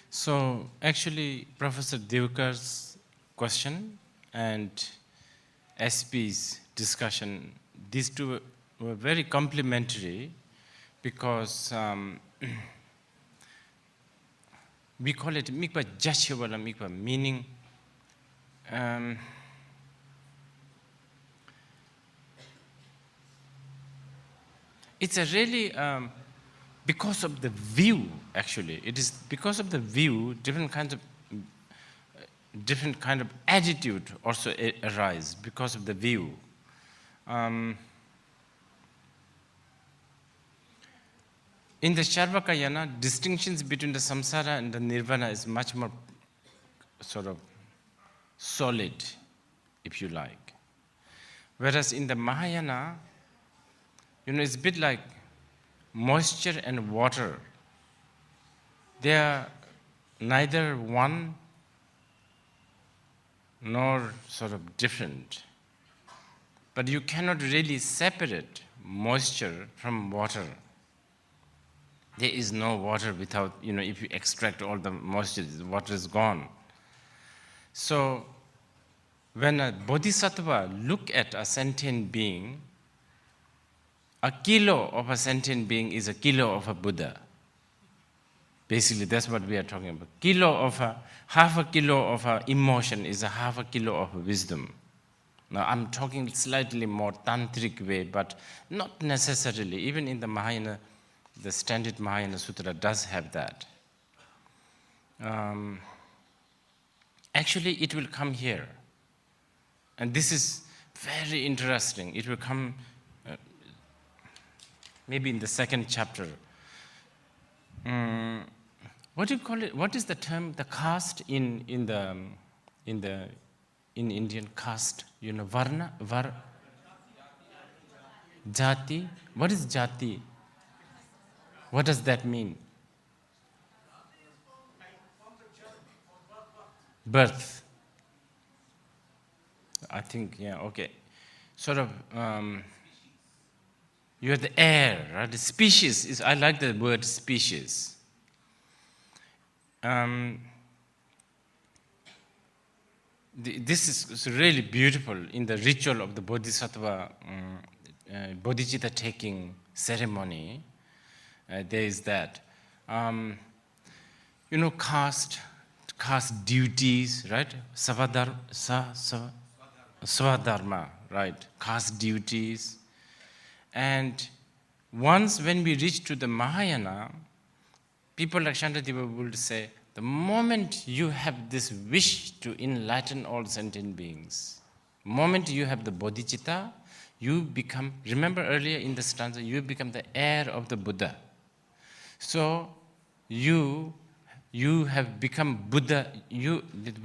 So actually, Professor Devakar's question and SP's discussion, these two were very complementary because we call it mikpa jachewala mikpa, meaning it's a really because of the view, actually. It is because of the view, different kind of attitude also arise because of the view. In the Charvakayana, distinctions between the samsara and the nirvana is much more sort of solid, if you like. Whereas in the Mahayana, it's a bit like moisture and water. They are neither one nor sort of different. But you cannot really separate moisture from water. There is no water without, if you extract all the moisture, the water is gone. So when a bodhisattva look at a sentient being, a kilo of a sentient being is a kilo of a Buddha. Basically, that's what we are talking about. Half a kilo of a emotion is a half a kilo of wisdom. Now, I'm talking slightly more tantric way, but not necessarily. Even in the Mahayana, the standard Mahayana Sutra does have that. Actually, it will come here. And this is very interesting. It will come maybe in the second chapter. What do you call it? What is the term? The caste in Indian caste. Varna, jati. What is jati? What does that mean? Birth. I think, yeah, okay. Sort of. You are the heir, right? The species I like the word species. This is really beautiful in the ritual of the Bodhisattva, bodhicitta taking ceremony. There is that. Caste duties, right? Swadharma, right? Caste duties. And once when we reach to the Mahayana, people like Śāntideva would say, the moment you have this wish to enlighten all sentient beings, moment you have the bodhicitta, you become, remember earlier in the stanza, you become the heir of the Buddha. So you have become Buddha,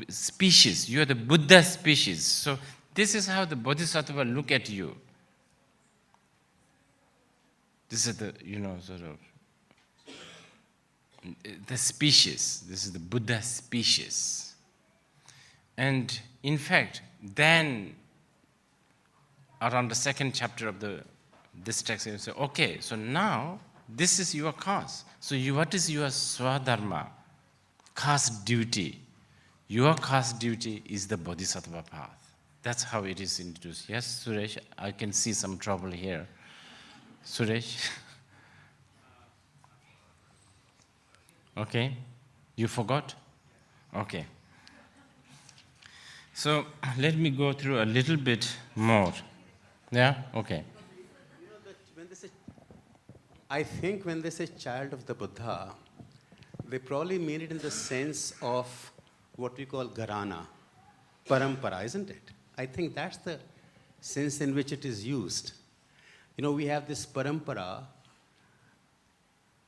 species, you are the Buddha species. So this is how the Bodhisattva look at you. This is the, sort of, the species. This is the Buddha species. And in fact, then, around the second chapter of this text, you say, okay, so now, this is your caste. So what is your swadharma? Caste duty. Your caste duty is the bodhisattva path. That's how it is introduced. Yes, Suresh, I can see some trouble here. Suresh? Okay. You forgot? Okay. So let me go through a little bit more. Yeah? Okay. I think when they say child of the Buddha, they probably mean it in the sense of what we call gharana, parampara, isn't it? I think that's the sense in which it is used. We have this parampara,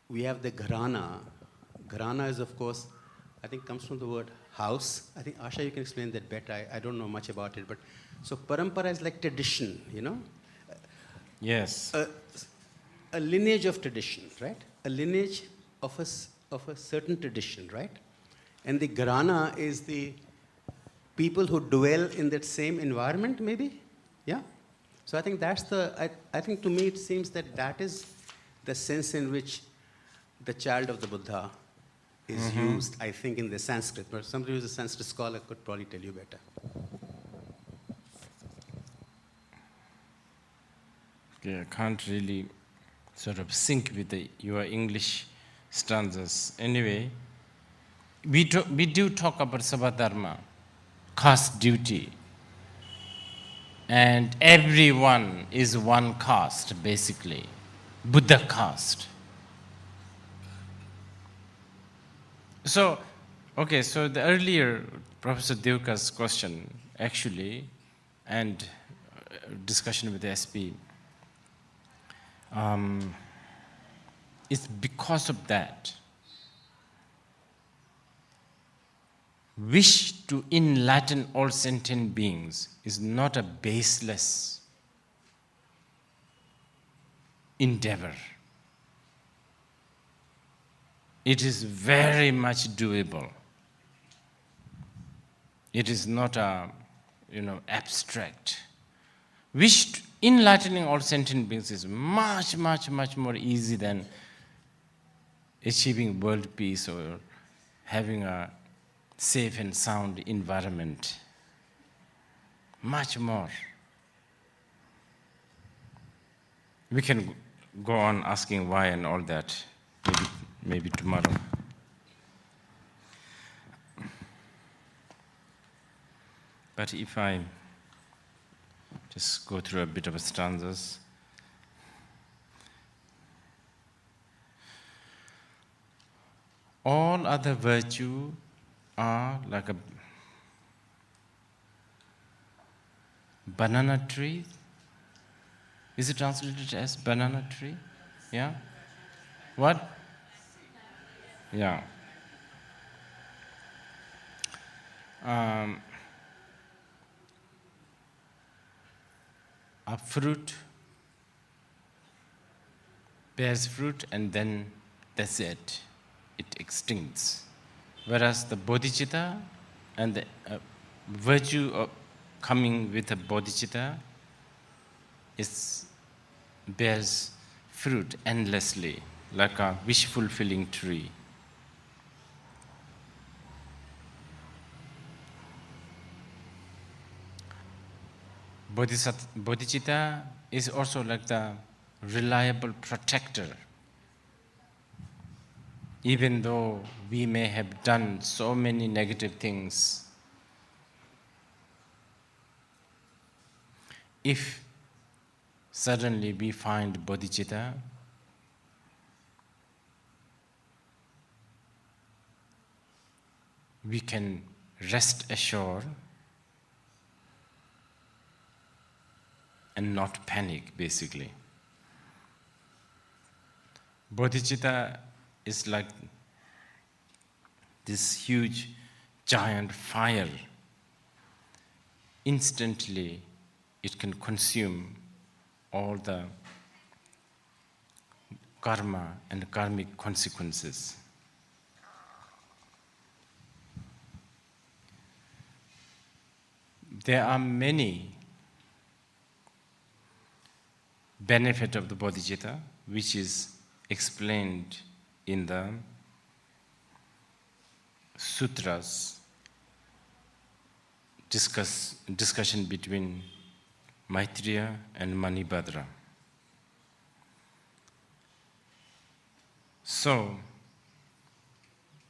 we have the gharana. Gharana is, of course, I think comes from the word house. I think, Asha, you can explain that better. I don't know much about it. But so parampara is like tradition, Yes. A lineage of tradition, right? A lineage of a certain tradition, right? And the gharana is the people who dwell in that same environment, maybe? Yeah? So I think that's I think to me it seems that is the sense in which the child of the Buddha is used, I think, in the Sanskrit. But somebody who's a Sanskrit scholar could probably tell you better. Okay, I can't really sort of sync with your English stanzas. Anyway, we do talk about Sabadharma, caste duty. And everyone is one caste, basically. Buddha caste. So, okay, so the earlier Professor Devka's question, actually, and discussion with the SP, it's because of that. Wish to enlighten all sentient beings is not a baseless endeavor. It is very much doable. It is not a, abstract. Wish to enlightening all sentient beings is much, much, much more easy than achieving world peace or having a safe and sound environment. Much more. We can go on asking why and all that, maybe tomorrow. But if I just go through a bit of stanzas. All other virtue are like a banana tree. Is it translated as banana tree? Yeah? What? Yeah. A fruit bears fruit and then that's it. It extincts. Whereas the bodhicitta and the virtue of coming with a bodhicitta bears fruit endlessly, like a wish-fulfilling tree. Bodhicitta is also like the reliable protector. Even though we may have done so many negative things, if suddenly we find bodhicitta, we can rest assured and not panic, basically. Bodhicitta is like this huge, giant fire. Instantly, it can consume all the karma and karmic consequences. There are many benefits of the bodhicitta, which is explained in the sutras, discussion between Maitreya and Manibhadra. So,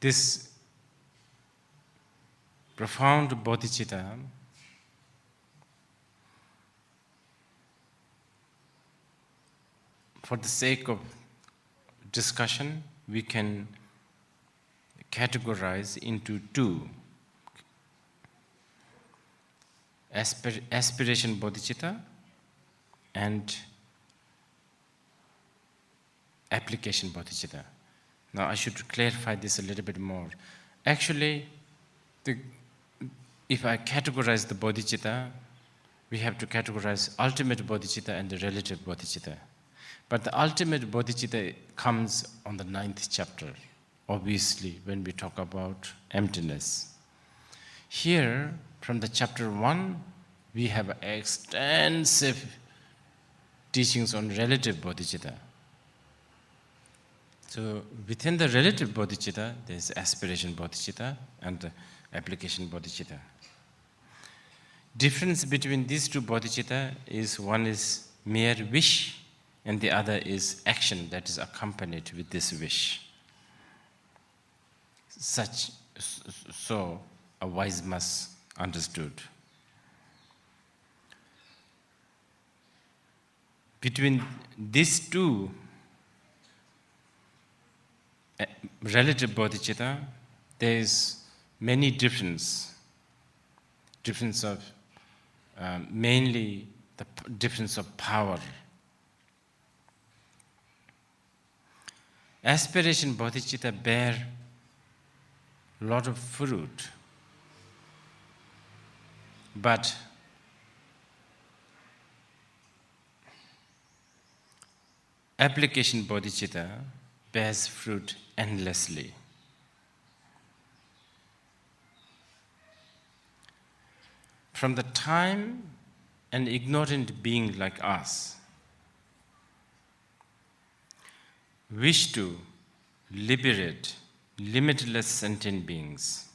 this profound bodhicitta for the sake of discussion, we can categorize into two. Aspiration bodhicitta and application bodhicitta. Now I should clarify this a little bit more. Actually, if I categorize the bodhicitta, we have to categorize ultimate bodhicitta and the relative bodhicitta. But the ultimate bodhicitta comes on the 9th chapter, obviously, when we talk about emptiness. Here, from the chapter 1, we have extensive teachings on relative bodhicitta. So within the relative bodhicitta, there is aspiration bodhicitta and the application bodhicitta. Difference between these two bodhicitta is one is mere wish and the other is action that is accompanied with this wish. So a wise must understood. Between these two relative bodhicitta, there is many difference of mainly the difference of power. Aspiration bodhicitta bear a lot of fruit, but application bodhicitta bears fruit endlessly. From the time an ignorant being like us wish to liberate limitless sentient beings,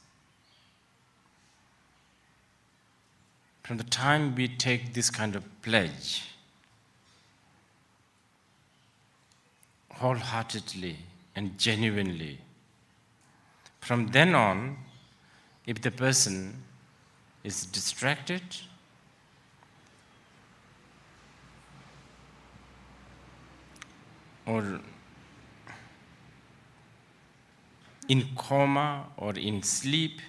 from the time we take this kind of pledge, wholeheartedly and genuinely, from then on, if the person is distracted, or in coma or in sleep,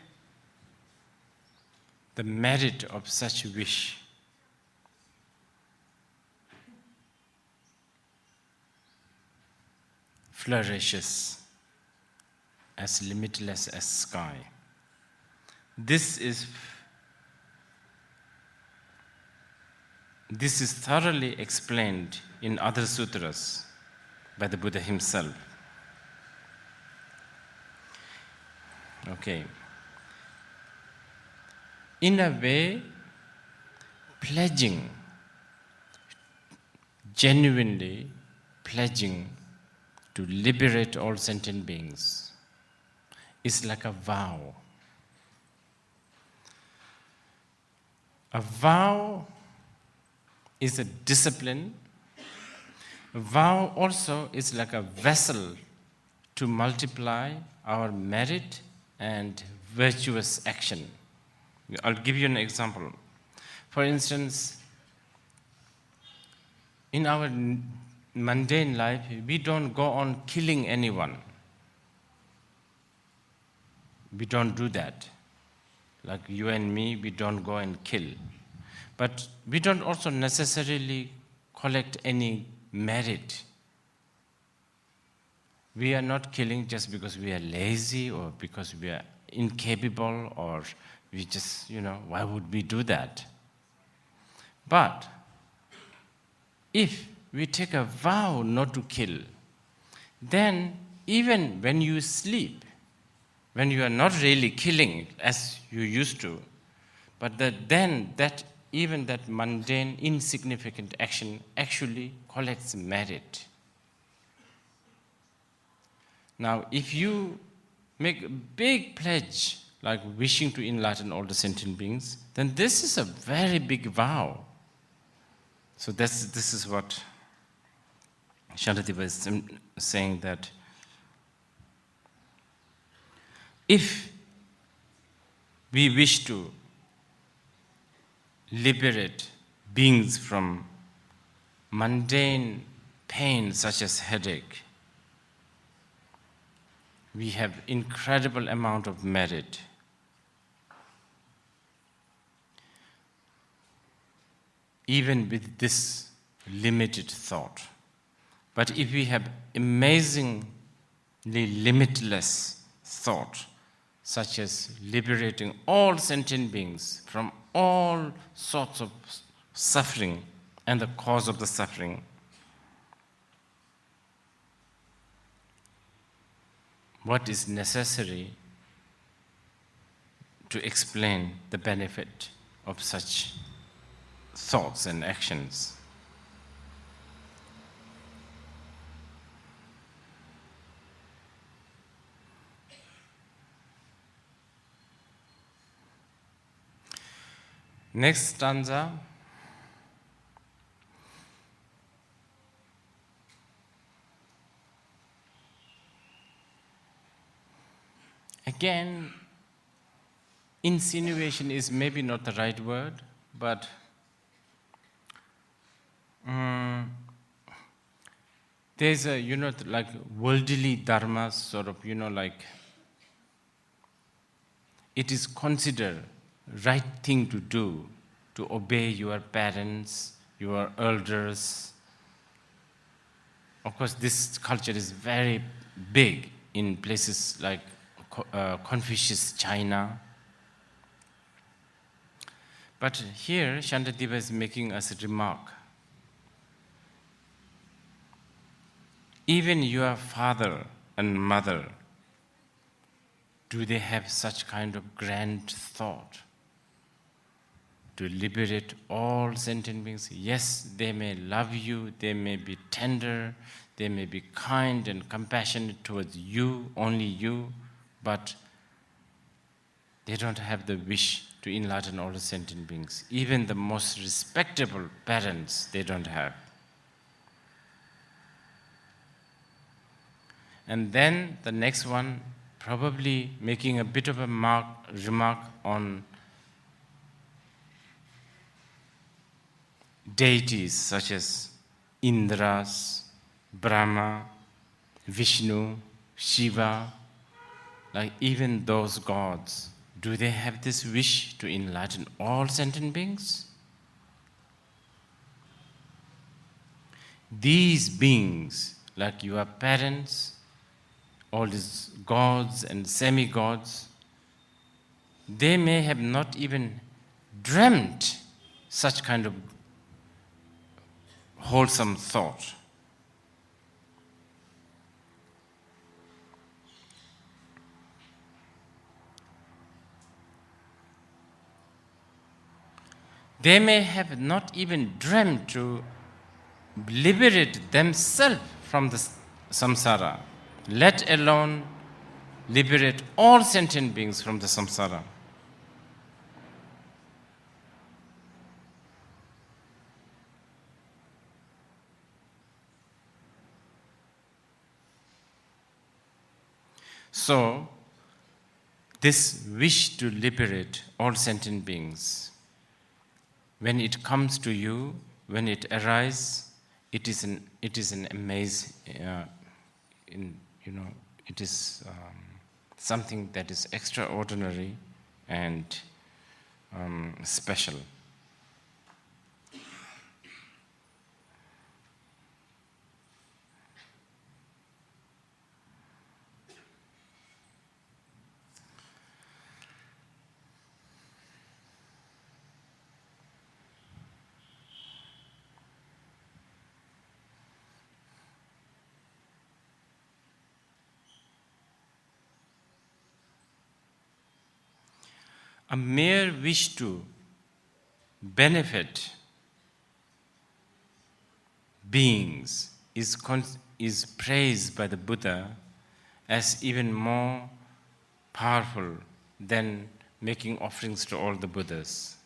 the merit of such wish flourishes as limitless as sky. This is thoroughly explained in other sutras by the Buddha himself. Okay. In a way, genuinely pledging to liberate all sentient beings is like a vow. A vow is a discipline. A vow also is like a vessel to multiply our merit and virtuous action. I'll give you an example. For instance, in our mundane life, we don't go on killing anyone. We don't do that. Like you and me, we don't go and kill. But we don't also necessarily collect any merit. We are not killing just because we are lazy or because we are incapable, or we just, why would we do that? But if we take a vow not to kill, then even when you sleep, when you are not really killing as you used to, but then even that mundane, insignificant action actually collects merit. Now, if you make a big pledge, like wishing to enlighten all the sentient beings, then this is a very big vow. So this is what Śāntideva is saying, that if we wish to liberate beings from mundane pain such as headache, we have incredible amount of merit. Even with this limited thought. But if we have amazingly limitless thought, such as liberating all sentient beings from all sorts of suffering and the cause of the suffering, what is necessary to explain the benefit of such thoughts and actions? Next stanza. Again, insinuation is maybe not the right word, but there's a, like worldly dharma sort of, like it is considered right thing to do, to obey your parents, your elders. Of course, this culture is very big in places like Confucius, China. But here, Śāntideva is making us a remark. Even your father and mother, do they have such kind of grand thought to liberate all sentient beings? Yes, they may love you, they may be tender, they may be kind and compassionate towards you, only you, but they don't have the wish to enlighten all the sentient beings. Even the most respectable parents, they don't have. And then the next one, probably making a bit of a remark on deities such as Indras, Brahma, Vishnu, Shiva, like even those gods, do they have this wish to enlighten all sentient beings? These beings, like your parents, all these gods and semi-gods, they may have not even dreamt such kind of wholesome thought. They may have not even dreamt to liberate themselves from the samsara, let alone liberate all sentient beings from the samsara. So, this wish to liberate all sentient beings, when it comes to you, when it arises, it is an amazing, it is something that is extraordinary and special. A mere wish to benefit beings is praised by the Buddha as even more powerful than making offerings to all the Buddhas.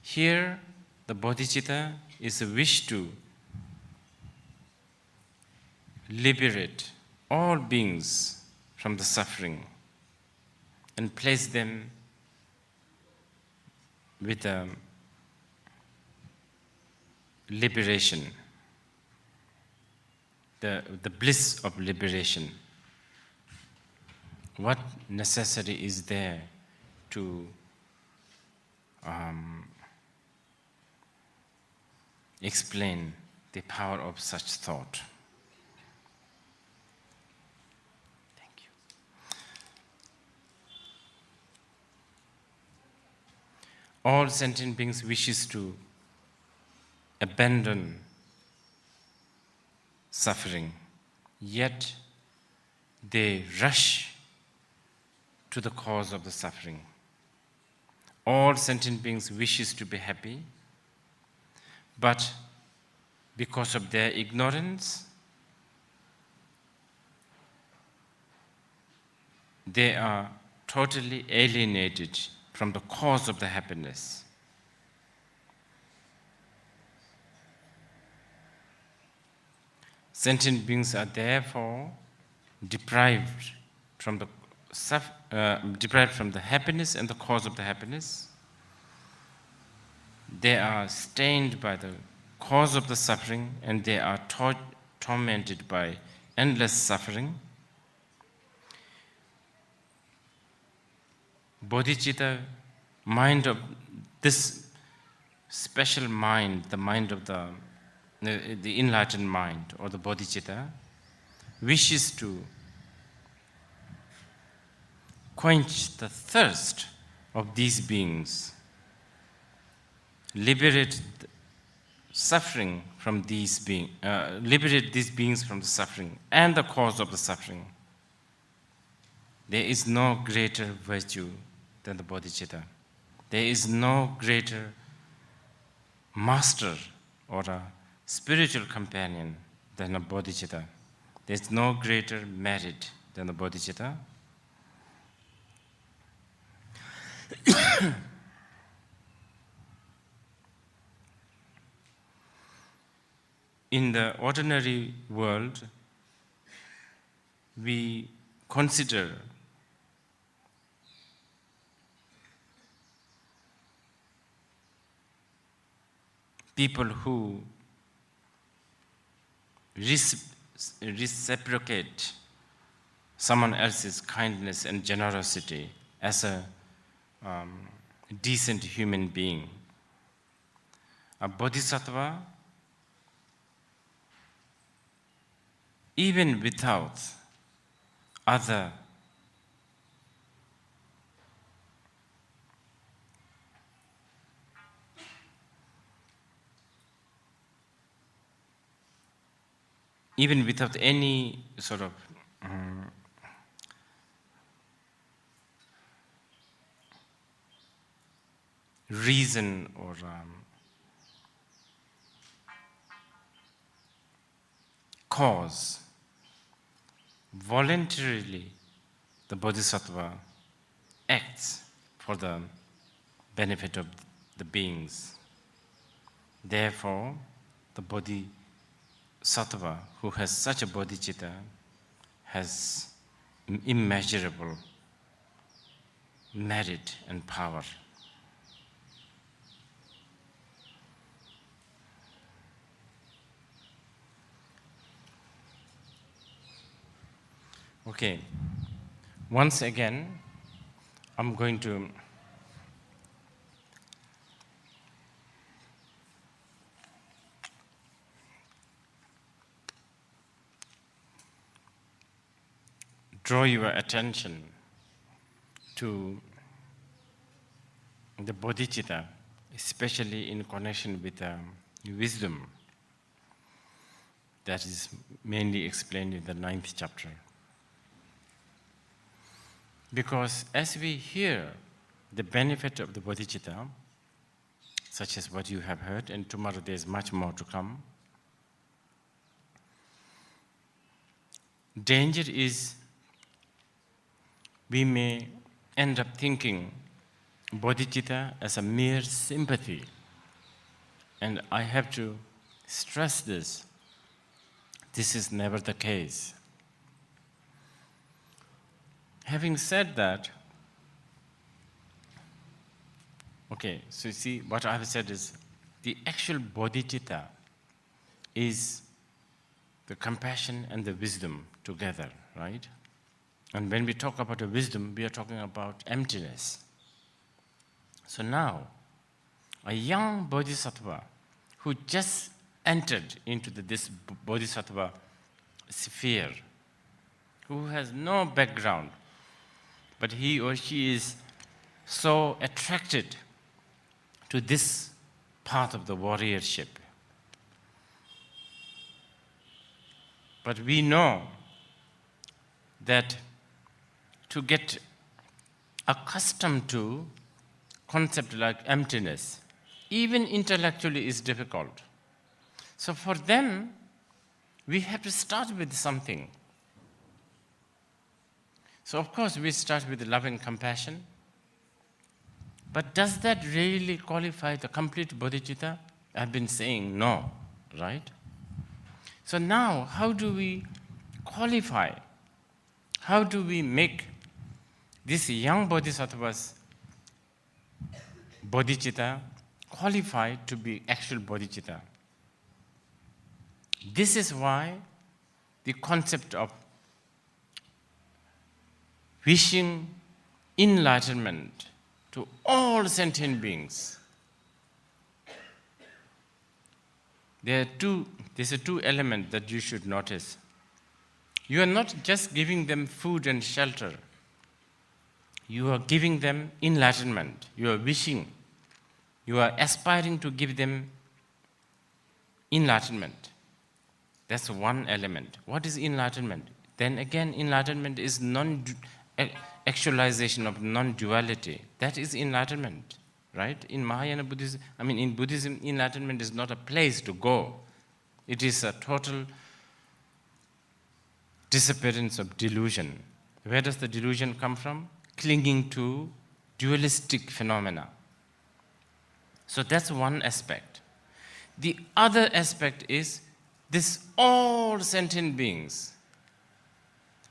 Here, the bodhicitta is a wish to liberate all beings from the suffering and place them with a liberation, the bliss of liberation. What necessity is there to explain the power of such thought? Thank you. All sentient beings wishes to abandon suffering, yet they rush to the cause of the suffering. All sentient beings wishes to be happy, but because of their ignorance, they are totally alienated from the cause of the happiness. Sentient beings are therefore deprived from the happiness and the cause of the happiness. They are stained by the cause of the suffering, and they are tormented by endless suffering. Bodhicitta, mind of this special mind, the mind of the enlightened mind, or the bodhicitta, wishes to quench the thirst of these beings, liberate suffering from these beings, liberate these beings from the suffering and the cause of the suffering. There is no greater virtue than the bodhicitta. There is no greater master or a spiritual companion than a bodhicitta. There is no greater merit than the bodhicitta. In the ordinary world, we consider people who reciprocate someone else's kindness and generosity as a decent human being. A bodhisattva, even without other even without any sort of reason or cause, voluntarily the bodhisattva acts for the benefit of the beings. Therefore, the bodhisattva who has such a bodhicitta has immeasurable merit and power. Okay, once again, I'm going to draw your attention to the bodhicitta, especially in connection with wisdom that is mainly explained in the 9th chapter. Because as we hear the benefit of the bodhicitta, such as what you have heard, and tomorrow there is much more to come, danger is we may end up thinking bodhicitta as a mere sympathy. And I have to stress this. This is never the case. Having said that, okay, so you see, what I have said is the actual bodhicitta is the compassion and the wisdom together, right? And when we talk about the wisdom, we are talking about emptiness. So now, a young bodhisattva who just entered into this bodhisattva sphere, who has no background, but he or she is so attracted to this path of the warriorship. But we know that to get accustomed to concept like emptiness, even intellectually, is difficult. So for them, we have to start with something. So of course we start with love and compassion, but does that really qualify the complete bodhicitta? I've been saying no, right? So now, how do we qualify? How do we make these young bodhisattvas, bodhicitta, qualified to be actual bodhicitta? This is why the concept of wishing enlightenment to all sentient beings. There's two elements that you should notice. You are not just giving them food and shelter. You are giving them enlightenment. You are wishing. You are aspiring to give them enlightenment. That's one element. What is enlightenment? Then again, enlightenment is actualization of non-duality. That is enlightenment, right? In Mahayana Buddhism, in Buddhism, enlightenment is not a place to go. It is a total disappearance of delusion. Where does the delusion come from? Clinging to dualistic phenomena. So that's one aspect. The other aspect is this all sentient beings.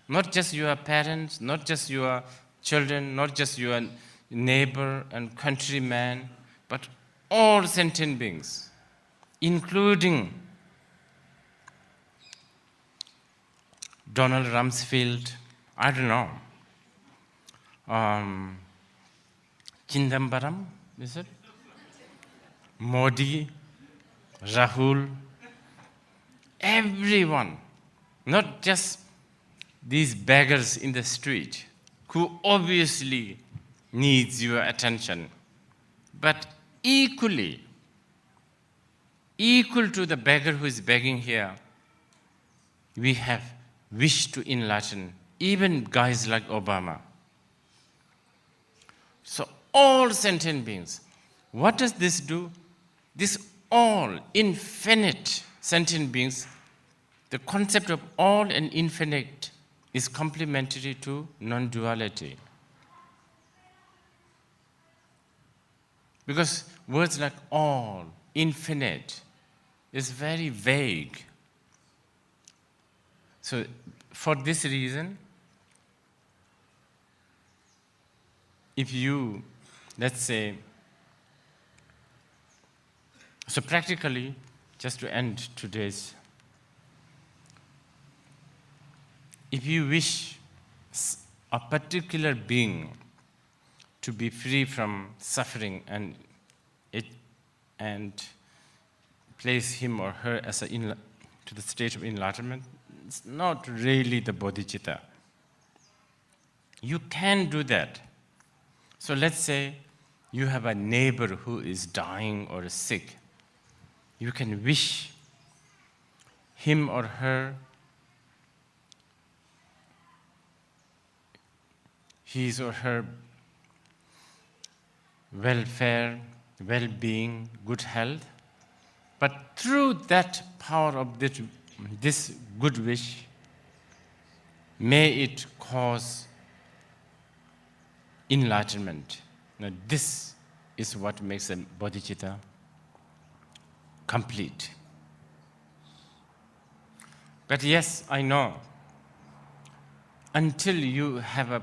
Not just your parents, not just your children, not just your neighbor and countryman, but all sentient beings, including Donald Rumsfeld, I don't know, Chindambaram, is it? Modi, Rahul, everyone, not just these beggars in the street who obviously needs your attention, but equal to the beggar who is begging here, we have wished to enlighten even guys like Obama. So all sentient beings. What does this do? This all infinite sentient beings, the concept of all and infinite is complementary to non-duality. Because words like all, infinite, is very vague. So for this reason, if you, let's say, so practically, just to end today's, if you wish a particular being to be free from suffering and place him or her as to the state of enlightenment, it's not really the bodhicitta. You can do that. So let's say you have a neighbor who is dying or sick. You can wish him or her his or her welfare, well-being, good health. But through that power of this good wish, may it cause enlightenment. Now, this is what makes a bodhicitta complete. But yes, I know, until you have a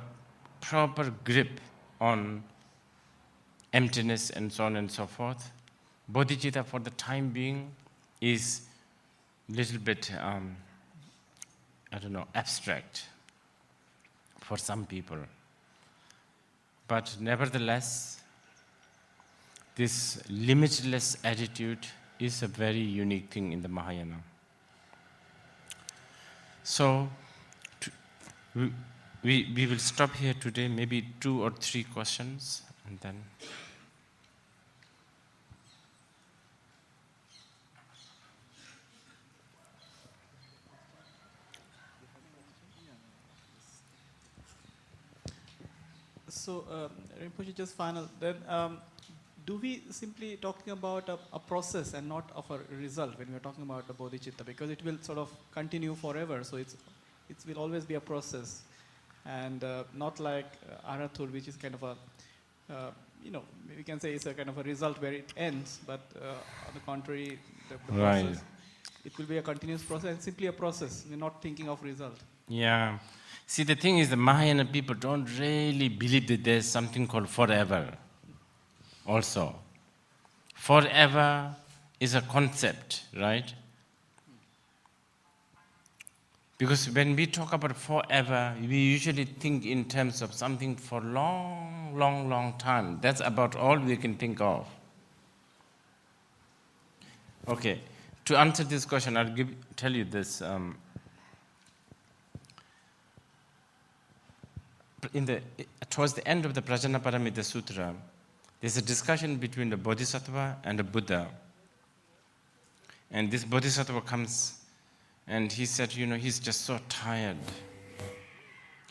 proper grip on emptiness and so on and so forth, bodhicitta for the time being is a little bit, abstract for some people. But nevertheless, this limitless attitude is a very unique thing in the Mahayana. So, we will stop here today, maybe 2 or 3 questions, and then. So, Rinpoche, just final. Then, do we simply talking about a process and not of a result when we are talking about the bodhicitta? Because it will sort of continue forever. So it will always be a process, and not like arathur, which is kind of a, we can say it's a kind of a result where it ends. But on the contrary, the Right. process. it will be a continuous process and simply a process. We're not thinking of result. Yeah. See, the thing is, the Mahayana people don't really believe that there's something called forever. Also, forever is a concept, right? Because when we talk about forever, we usually think in terms of something for long, long, long time. That's about all we can think of. Okay, to answer this question, I'll tell you this. Towards the end of the Prajnaparamita Sutra, there's a discussion between the Bodhisattva and the Buddha. And this Bodhisattva comes and he said, he's just so tired.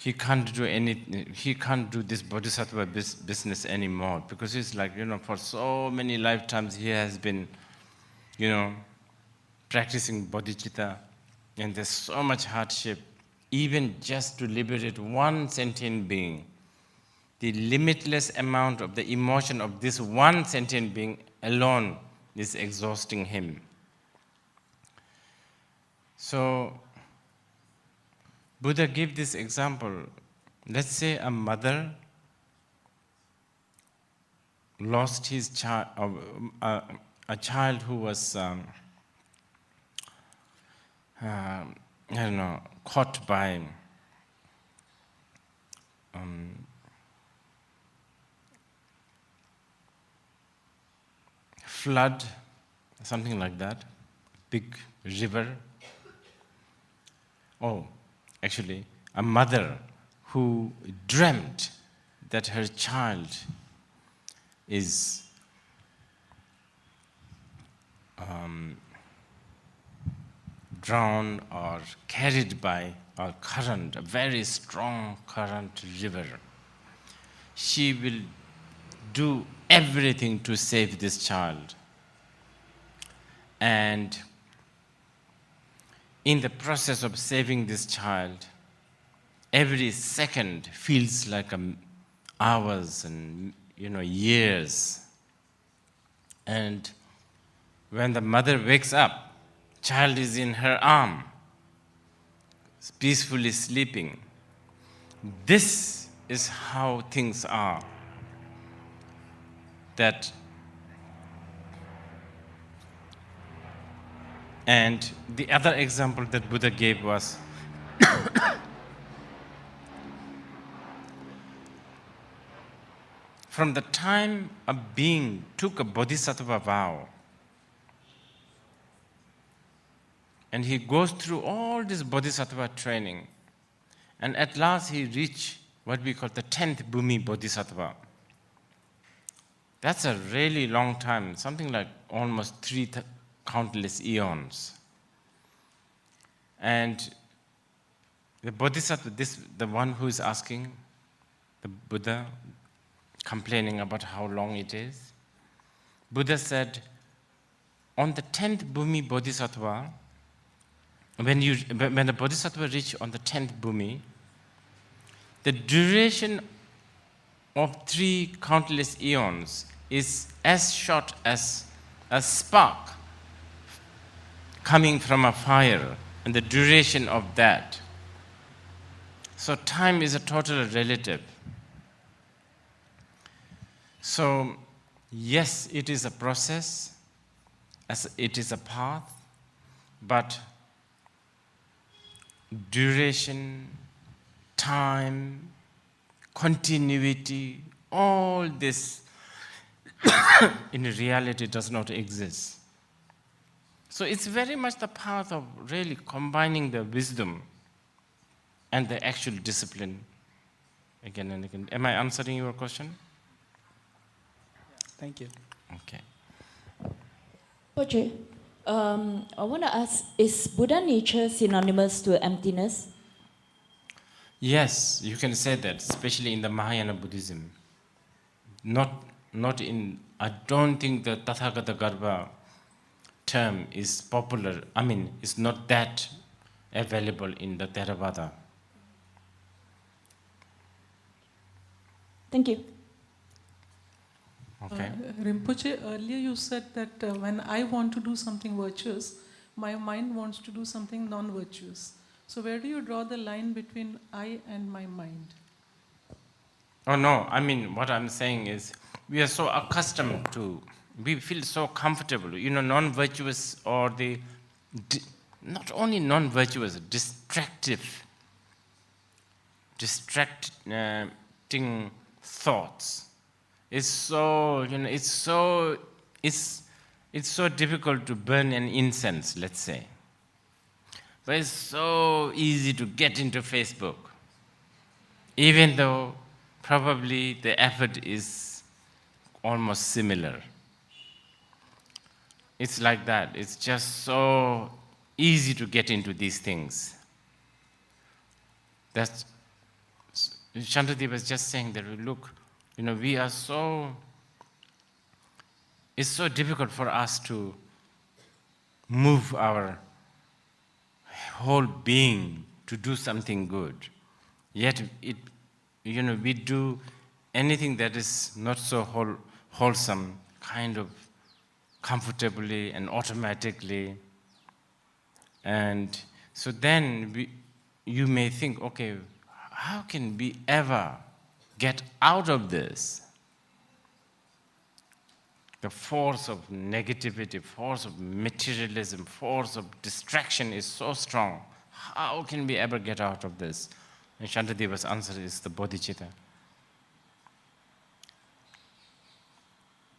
He can't do anything. He can't do this Bodhisattva business anymore because he's like, for so many lifetimes he has been, practicing bodhicitta, and there's so much hardship, even just to liberate one sentient being. The limitless amount of the emotion of this one sentient being alone is exhausting him. So, Buddha gave this example. Let's say a mother lost his child, a child who was, caught by flood, something like that, big river. Oh, actually, a mother who dreamt that her child is drowned or carried by a current, a very strong current river. She will do everything to save this child. And in the process of saving this child, every second feels like hours and years. And when the mother wakes up, child is in her arm, peacefully sleeping. This is how things are. And the other example that Buddha gave was from the time a being took a bodhisattva vow, and he goes through all this bodhisattva training, and at last he reached what we call the 10th Bhumi Bodhisattva. That's a really long time, something like almost 3 countless eons. And the Bodhisattva, the one who is asking, the Buddha, complaining about how long it is, Buddha said, on the 10th Bhumi Bodhisattva, when the Bodhisattva reached on the 10th Bhumi, the duration of 3 countless eons is as short as a spark coming from a fire, and the duration of that. So time is a total relative. So yes, it is a process, as it is a path, but duration, time, continuity, all this in reality does not exist. So it's very much the path of really combining the wisdom and the actual discipline again and again. Am I answering your question? Thank you. Okay. Poche, I want to ask, is Buddha nature synonymous to emptiness? Yes, you can say that, especially in the Mahayana Buddhism. Not in, I don't think the Tathagata Garbha term is popular. It's not that available in the Theravada. Thank you. Okay. Rinpoche, earlier you said that when I want to do something virtuous, my mind wants to do something non-virtuous. So where do you draw the line between I and my mind? Oh no, I mean, what I'm saying is, we are so accustomed to, we feel so comfortable, non-virtuous or not only non-virtuous, distracting thoughts. It's so, it's so difficult to burn an incense, let's say. But it's so easy to get into Facebook, even though probably the effort is almost similar. It's like that. It's just so easy to get into these things. That's Śāntideva was just saying that, look, we are it's so difficult for us to move our whole being to do something good. Yet we do anything that is not so wholesome, kind of comfortably and automatically. And so then you may think, okay, how can we ever get out of this? The force of negativity, force of materialism, force of distraction is so strong. How can we ever get out of this? And Śāntideva's answer is the bodhicitta.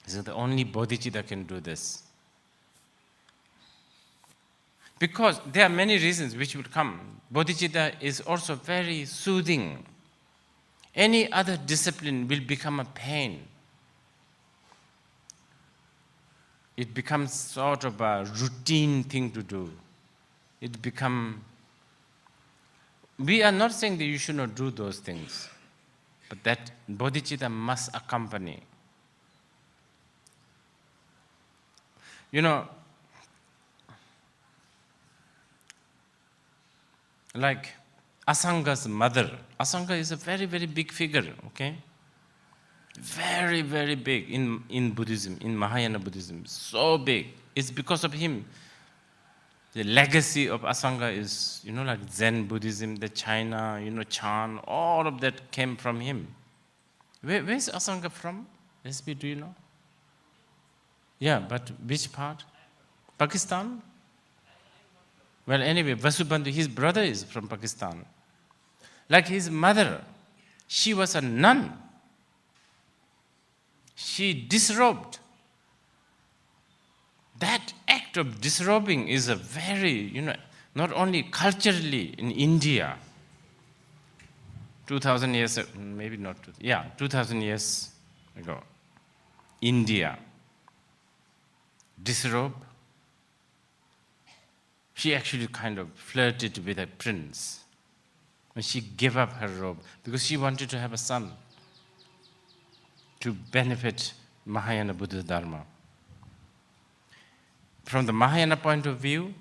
So the only bodhicitta can do this. Because there are many reasons which will come. Bodhicitta is also very soothing. Any other discipline will become a pain. It becomes sort of a routine thing to do. We are not saying that you should not do those things, but that bodhicitta must accompany. Like Asanga's mother. Asanga is a very, very big figure, okay? Very, very big in Buddhism, in Mahayana Buddhism. So big. It's because of him. The legacy of Asanga is, like Zen Buddhism, the China, Chan, all of that came from him. Where's Asanga from? SB, do you know? Yeah, but which part? Pakistan? Well, anyway, Vasubandhu, his brother is from Pakistan. Like his mother, she was a nun. She disrobed. That act of disrobing is a very, not only culturally in India, 2,000 years, maybe not, 2,000 years ago, India, disrobe. She actually kind of flirted with a prince. And she gave up her robe because she wanted to have a son to benefit Mahayana Buddha Dharma. From the Mahayana point of view,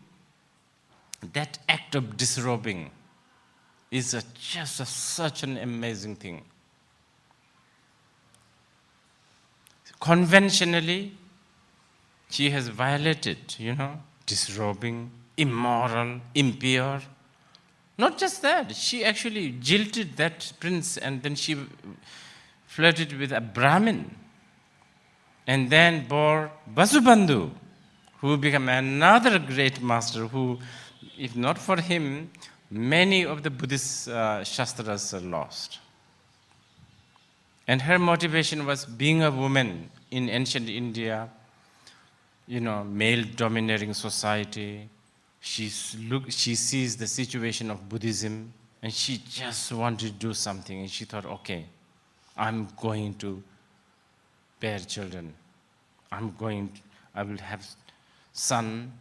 that act of disrobing is such an amazing thing. Conventionally, she has violated, disrobing, immoral, impure. Not just that, she actually jilted that prince and then she flirted with a Brahmin and then bore Vasubandhu, who became another great master who, if not for him, many of the Buddhist Shastras are lost. And her motivation was being a woman in ancient India, male-dominating society. She sees the situation of Buddhism and she just wanted to do something. And she thought, okay, I'm going to bear children. I will have son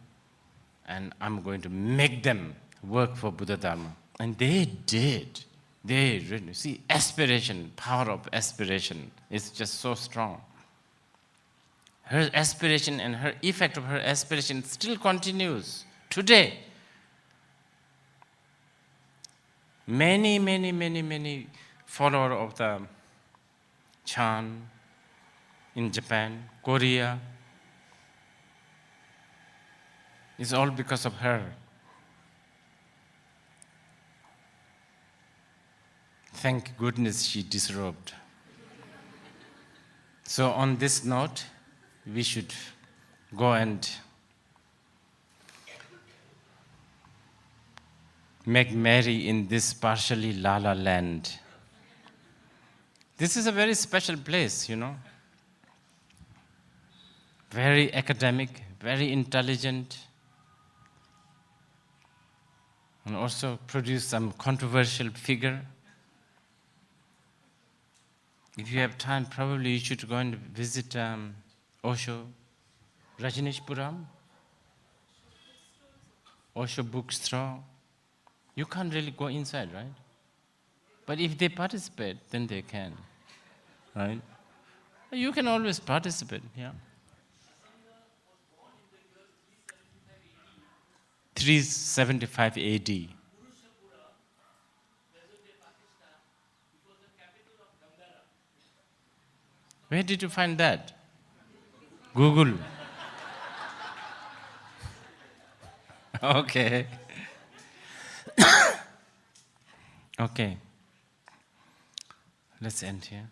and I'm going to make them work for Buddha Dharma. And they did. They really, see, aspiration, power of aspiration is just so strong. Her aspiration and her effect of her aspiration still continues today. Many followers of the Chan in Japan, Korea, It's all because of her. Thank goodness she disrobed. So on this note, we should go and make merry in this partially Lala land. This is a very special place, you know. Very academic, very intelligent, and also produce some controversial figure. If you have time, probably you should go and visit Osho, Rajneeshpuram, Osho bookstore. You can't really go inside, right? But if they participate, then they can, right? You can always participate, yeah. 375 AD. Where did you find that? Google. Okay. Okay. Let's end here.